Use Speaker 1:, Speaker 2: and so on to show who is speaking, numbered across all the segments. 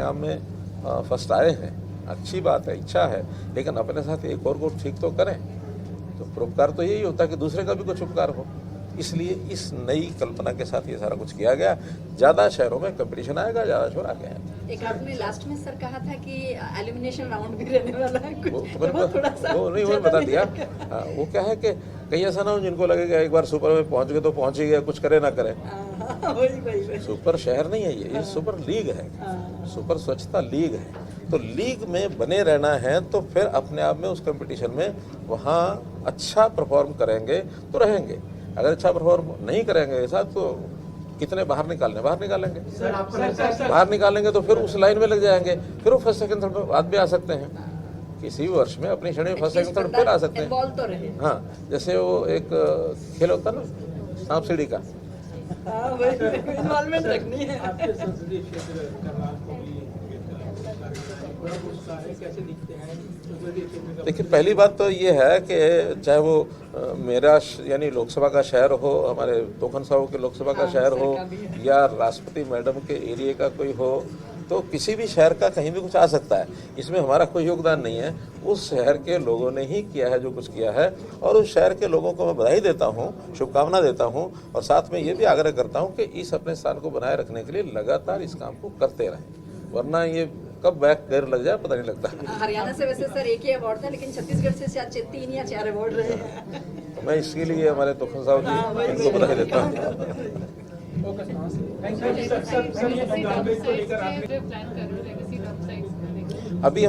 Speaker 1: अपने आप में फर्स्ट आए हैं, अच्छी बात है, इच्छा है, लेकिन अपने साथ एक और को ठीक तो करें। तो परोपकार तो यही होता है कि दूसरे का भी कुछ उपकार हो, इसलिए इस नई कल्पना के साथ ये सारा कुछ किया गया। ज़्यादा शहरों में कंपटीशन आएगा, ज़्यादा शोर आ गया है।
Speaker 2: एक आपने लास्ट में सर कहा था कि एलिमिनेशन राउंड भी रहने वाला है, कुछ
Speaker 1: वो नहीं, वो बता दिया। हाँ, वो क्या है कि कहीं ऐसा ना हो जिनको लगेगा एक बार सुपर में पहुंच गए तो पहुंच ही गए, कुछ करे ना करे।
Speaker 2: वही
Speaker 1: सुपर शहर नहीं है ये सुपर लीग है, सुपर स्वच्छता लीग है। तो लीग में बने रहना है तो फिर अपने आप में उस कंपटीशन में वहाँ अच्छा परफॉर्म करेंगे तो रहेंगे। अगर अच्छा परफॉर्म नहीं करेंगे ऐसा तो कितने बाहर निकालेंगे, बाहर निकालेंगे तो फिर उस लाइन में लग जाएंगे, फिर वो फर्स्ट सेकंड थर्ड बाद भी आ सकते हैं। किसी भी वर्ष में अपनी श्रेणी में फर्स्ट सेकंड थर्ड फिर आ सकते हैं। हाँ, जैसे वो एक खेल होता है ना सांप सीढ़ी का।
Speaker 2: इन्वॉल्वमेंट रखनी है।
Speaker 3: आपके संसदीय क्षेत्र करनाल को भी बड़ा उत्साह है, कैसे दिखते हैं संसदीय क्षेत्र का?
Speaker 1: देखिए, पहली बात तो ये है कि चाहे वो मेरा यानी लोकसभा का शहर हो, हमारे तोखन साहू के लोकसभा का शहर हो, या राष्ट्रपति मैडम के एरिया का कोई हो, तो किसी भी शहर का कहीं भी कुछ आ सकता है। इसमें हमारा कोई योगदान नहीं है। उस शहर के लोगों ने ही किया है जो कुछ किया है, और उस शहर के लोगों को मैं बधाई देता हूँ, शुभकामना देता हूँ, और साथ में ये भी आग्रह करता हूँ कि इस अपने स्थान को बनाए रखने के लिए लगातार इस काम को करते रहें, वरना ये कब बैक गैर लग जाए पता नहीं लगता।
Speaker 2: हरियाणा से वैसे सर एक ही अवार्ड था, लेकिन छत्तीसगढ़ से शायद 3 या 4 अवार्ड रहे हैं।
Speaker 1: तो मैं इसके लिए हमारे तोखन साहब जी इनको बधाई देता हूँ। अभी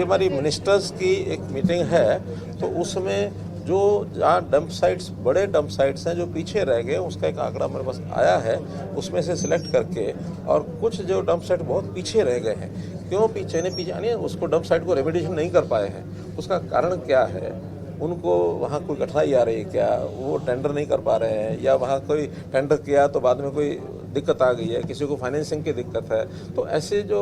Speaker 1: हमारी मिनिस्टर्स की एक मीटिंग है, तो उसमें जो जहाँ डंप साइट्स, बड़े डंप साइट्स हैं जो पीछे रह गए, उसका एक आंकड़ा मेरे पास आया है, उसमें से सिलेक्ट करके, और कुछ जो डंप साइट बहुत पीछे रह गए हैं, क्यों पीछे यानी उसको डंप साइट को रेमिडिएशन नहीं कर पाए हैं, उसका कारण क्या है? उनको वहाँ कोई कठिनाई आ रही है क्या, वो टेंडर नहीं कर पा रहे हैं, या वहाँ कोई टेंडर किया तो बाद में कोई दिक्कत आ गई है, किसी को फाइनेंसिंग की दिक्कत है, तो ऐसे जो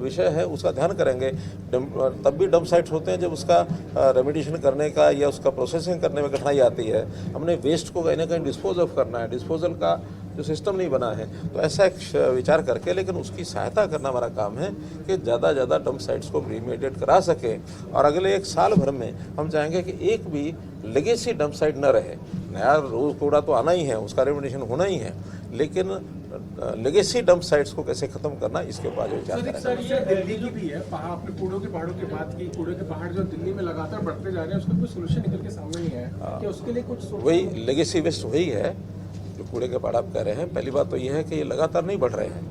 Speaker 1: विषय है उसका ध्यान करेंगे। तब भी डंप साइट्स होते हैं जब उसका रेमिडिएशन करने का या उसका प्रोसेसिंग करने में कठिनाई आती है। हमने वेस्ट को कहीं ना कहीं डिस्पोज ऑफ करना है, डिस्पोजल का जो सिस्टम नहीं बना है, तो ऐसा एक विचार करके, लेकिन उसकी सहायता करना हमारा काम है कि ज़्यादा से ज़्यादा डंप साइट्स को रिमेडिएट करा सके। और अगले 1 साल भर में हम चाहेंगे कि एक भी लेगेसी डंप साइट न रहे। नया रोज कूड़ा तो आना ही है, उसका रेमिडिएशन होना ही है, लेकिन लेगेसी डंप साइट्स को कैसे खत्म करना, इसके ऊपर विचार करें।
Speaker 3: सर, ये दिल्ली की भी है, आपने कूड़ों के पहाड़ों की बात की, कूड़े के पहाड़ जो दिल्ली में लगातार बढ़ते जा रहे हैं, उसका कोई सोल्यूशन निकल के सामने नहीं आया कि उसके लिए कुछ
Speaker 1: वही लेगेसी वेस्ट वही है जो कूड़े के पहाड़ आप कह रहे हैं। पहली बात तो यह है कि ये लगातार नहीं बढ़ रहे हैं,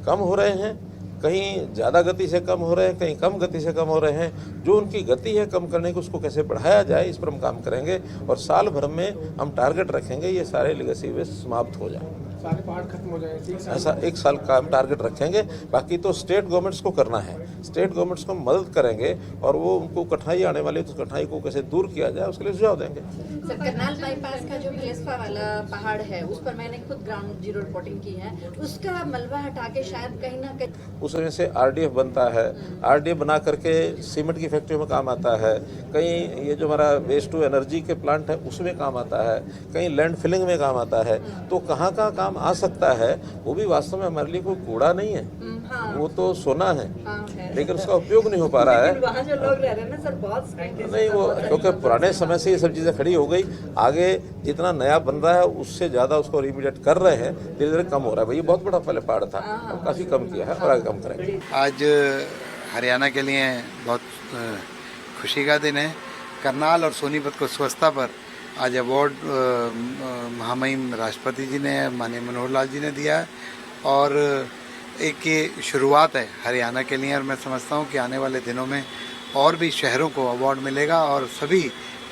Speaker 1: कम हो रहे हैं, कहीं ज़्यादा गति से कम हो रहे हैं, कहीं कम गति से कम हो रहे हैं। जो उनकी गति है कम करने की, उसको कैसे बढ़ाया जाए, इस पर हम काम करेंगे, और साल भर में हम टारगेट रखेंगे ये सारे लेगेसी वेस्ट समाप्त हो जाए,
Speaker 3: सारे पहाड़ खत्म हो जाए,
Speaker 1: ऐसा 1 साल का हम टारगेट रखेंगे। बाकी तो स्टेट गवर्नमेंट्स को करना है, स्टेट गवर्नमेंट्स को मदद करेंगे, और वो उनको कठिनाई आने वाली है तो कठिनाई को कैसे दूर किया जाए उसके लिए सुझाव देंगे।
Speaker 2: सर, करनाल बाईपास का जो मिलेस्पा वाला पहाड़ है, उस पर मैंने खुद ग्राउंड जीरो रिपोर्टिंग की है, उसका मलबा हटा के शायद कहीं ना कहीं
Speaker 1: उसमें से आरडीएफ बनता है, आरडीएफ बना करके सीमेंट की फैक्ट्री में काम आता है, कहीं ये जो हमारा वेस्ट टू एनर्जी के प्लांट है उसमें काम आता है, कहीं लैंड फिलिंग में काम आता है। तो कहाँ कहाँ काम आ सकता है, वो भी वास्तव में हमारे लिए कोई कूड़ा नहीं है, वो तो सोना है, लेकिन उसका उपयोग नहीं हो पा रहा है।
Speaker 2: वहाँ जो लोग रह रहे हैं ना सर, बहुत
Speaker 1: नहीं, वो क्योंकि पुराने समय से ये सब चीज़ें खड़ी हो गई, आगे जितना नया बन रहा है उससे ज़्यादा उसको रिमिडिएट कर रहे हैं, धीरे धीरे कम हो रहा है। भाई ये बहुत बड़ा पहले पहाड़ था, अब काफ़ी कम किया है और आगे कम करेंगे।
Speaker 4: आज हरियाणा के लिए बहुत खुशी का दिन है। करनाल और सोनीपत को स्वच्छता पर आज अवार्ड महामहिम राष्ट्रपति जी ने, माननीय मनोहर लाल जी ने दिया है, और एक ये शुरुआत है हरियाणा के लिए, और मैं समझता हूँ कि आने वाले दिनों में और भी शहरों को अवार्ड मिलेगा, और सभी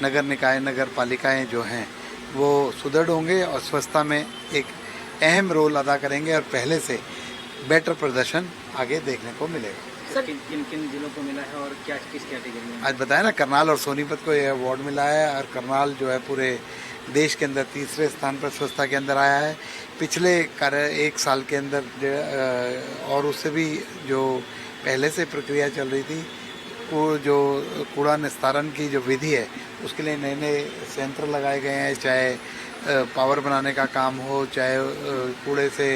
Speaker 4: नगर निकाय, नगर पालिकाएँ जो हैं वो सुदृढ़ होंगे और स्वच्छता में एक अहम रोल अदा करेंगे, और पहले से बेटर प्रदर्शन आगे देखने को मिलेगा।
Speaker 5: सर, किन किन जिलों को मिला है और क्या किस कैटेगरी में?
Speaker 4: आज बताया ना, करनाल और सोनीपत को यह अवार्ड मिला है, और करनाल जो है पूरे देश के अंदर 3रे स्थान पर स्वच्छता के अंदर आया है। पिछले 1 साल के अंदर और उससे भी जो पहले से प्रक्रिया चल रही थी, वो जो कूड़ा निस्तारण की जो विधि है उसके लिए नए नए संयंत्र लगाए गए हैं, चाहे पावर बनाने का काम हो, चाहे कूड़े से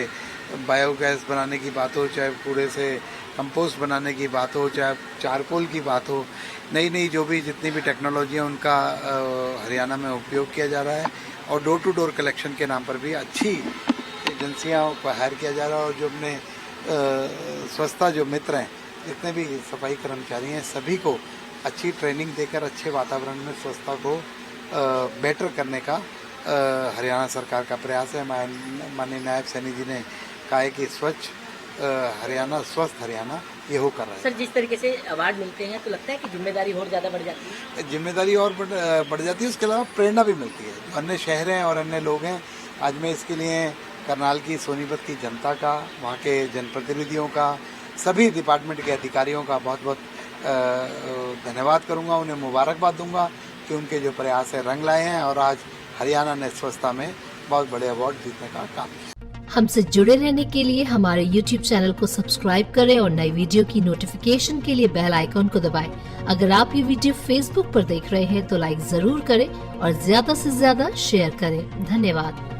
Speaker 4: बायोगैस बनाने की बात हो, चाहे कूड़े से कंपोस्ट बनाने की बात हो, चाहे चारकोल की बात हो, नई नई जो भी जितनी भी टेक्नोलॉजी है उनका हरियाणा में उपयोग किया जा रहा है। और डोर टू डोर कलेक्शन के नाम पर भी अच्छी एजेंसियाँ को हायर किया जा रहा है। और जो अपने स्वच्छता जो मित्र हैं, जितने भी सफाई कर्मचारी हैं, सभी को अच्छी ट्रेनिंग देकर अच्छे वातावरण में स्वच्छता को बेटर करने का हरियाणा सरकार का प्रयास है। माननीय नायब सैनी जी ने कहा है कि स्वच्छ हरियाणा, स्वस्थ हरियाणा ये हो कर रहा है।
Speaker 6: सर, जिस तरीके से अवार्ड मिलते हैं तो लगता है कि जिम्मेदारी और ज़्यादा बढ़ जाती है।
Speaker 4: जिम्मेदारी और बढ़ जाती है, उसके अलावा प्रेरणा भी मिलती है। जो अन्य शहर हैं और अन्य लोग हैं, आज मैं इसके लिए करनाल की, सोनीपत की जनता का, वहाँ के जनप्रतिनिधियों का, सभी डिपार्टमेंट के अधिकारियों का बहुत बहुत धन्यवाद करूँगा, उन्हें मुबारकबाद दूंगा कि उनके जो प्रयास है रंग लाए हैं और आज हरियाणा ने स्वच्छता में बहुत बड़े अवार्ड जीतने का काम किया।
Speaker 7: हमसे जुड़े रहने के लिए हमारे YouTube चैनल को सब्सक्राइब करें और नई वीडियो की नोटिफिकेशन के लिए बेल आइकॉन को दबाएं। अगर आप ये वीडियो Facebook पर देख रहे हैं तो लाइक जरूर करें और ज्यादा से ज्यादा शेयर करें। धन्यवाद।